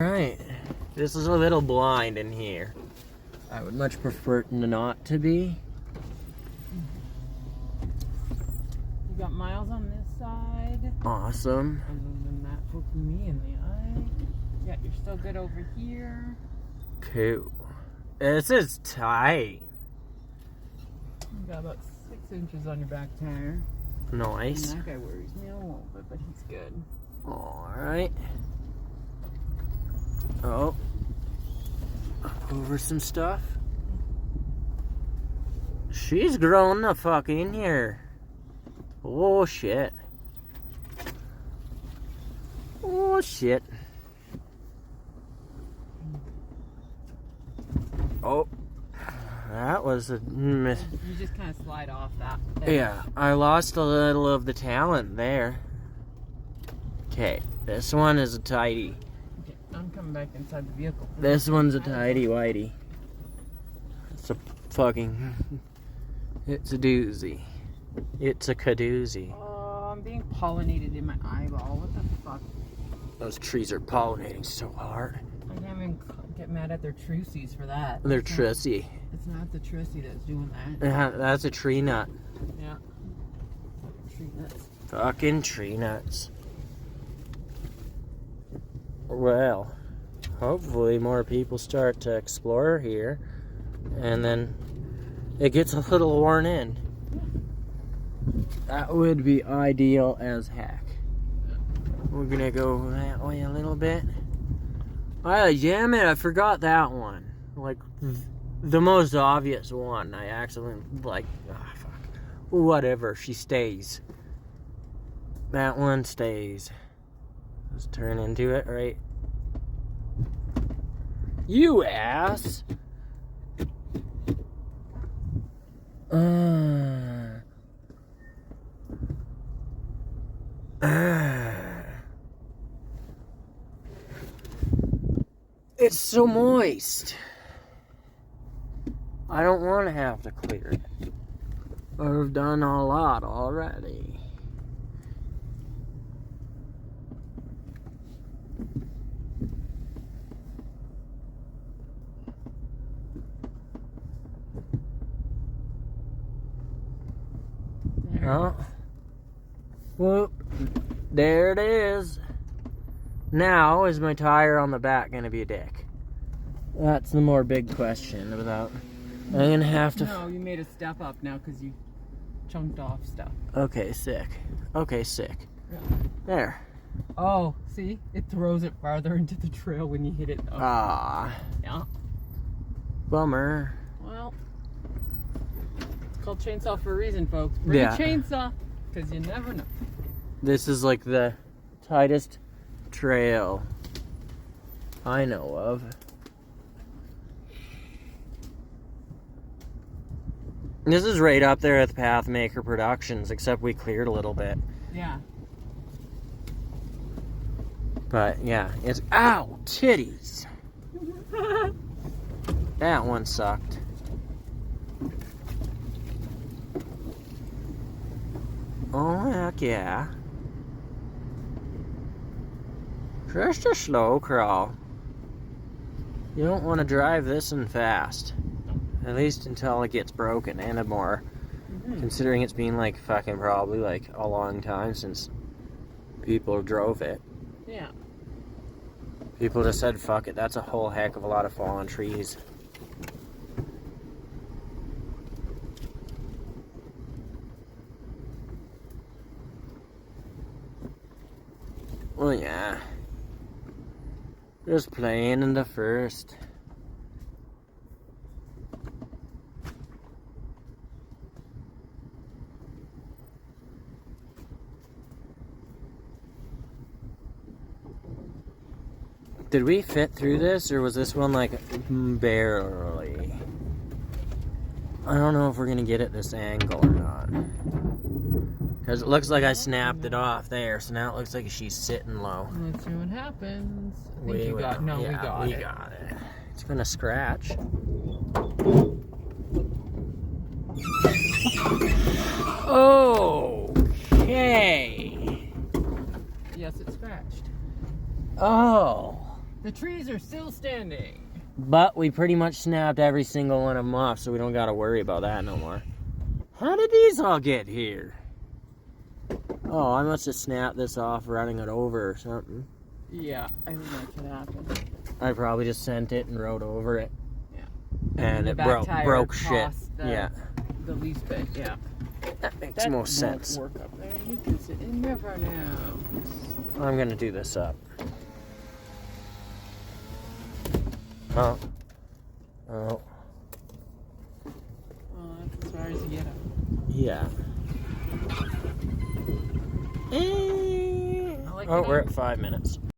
Right. This is a little blind in here. I would much prefer it not to be. You got miles on this side. Awesome. Other than that, poking me in the eye. Yeah, you're still good over here. Cool. This is tight. You got about 6 inches on your back tire. Nice. And that guy worries me a little bit, but he's good. Alright. Oh. Up over some stuff. She's growing the fuck in here. Oh shit. Oh shit. Oh. That was a miss. You just kind of slide off that. Yeah, I lost a little of the talent there. Okay, this one is a tidy. Okay, I'm coming back inside the vehicle. This one's a tidy whitey. It's a fucking... It's a doozy. It's a kadoozy. Oh, I'm being pollinated in my eyeball. What the fuck? Those trees are pollinating so hard. I can't even get mad at their trucies for that. They're trussy. It's not the trusty that's doing that. That's a tree nut. Yeah. Tree nuts. Fucking tree nuts. Well, hopefully more people start to explore here, and then it gets a little worn in. That would be ideal as heck. We're gonna go that way a little bit. Oh, damn it, I forgot that one. Like, the most obvious one. I accidentally, like, fuck. Whatever, she stays. That one stays. Let's turn into it, right? You ass! It's so moist. I don't want to have to clear it. I've done a lot already. Oh. Whoop. There it is. Now, is my tire on the back going to be a dick? That's the more big question about... I'm going to have to... No, you made a step up now because you chunked off stuff. Okay, sick. Okay, sick. Yeah. There. Oh, see? It throws it farther into the trail when you hit it. Oh. Ah. Yeah. Bummer. Well, it's called chainsaw for a reason, folks. Bring a chainsaw, because you never know. This is like the tightest trail I know of. This is right up there at the Pathmaker Productions, except we cleared a little bit. Yeah. But yeah, it's... Ow! Titties! That one sucked. Oh, heck yeah. Just a slow crawl. You don't want to drive this one fast. At least until it gets broken and more. Considering it's been like fucking probably like a long time since people drove it. Yeah. People just said, fuck it, that's a whole heck of a lot of fallen trees. Well, yeah. Just playing in the first. Did we fit through this, or was this one like barely? I don't know if we're gonna get at this angle or not. Because it looks like I snapped it off there, so now it looks like she's sitting low. Let's see what happens. I think We you got, no, yeah, we got we it. got it. It's gonna scratch. Okay. Yes, it scratched. Oh. The trees are still standing. But we pretty much snapped every single one of them off, so we don't gotta worry about that no more. How did these all get here? Oh, I must have snapped this off running it over or something. Yeah, I think that could happen. I probably just sent it and rode over it. Yeah. And the it back tire broke shit. cost Yeah. The least bit, yeah. That makes That most won't sense. work up there. You can sit in there for now. I'm gonna do this up. Oh. Oh. Oh, that's as far as you get up. Yeah. like Oh, it we're up. at 5 minutes.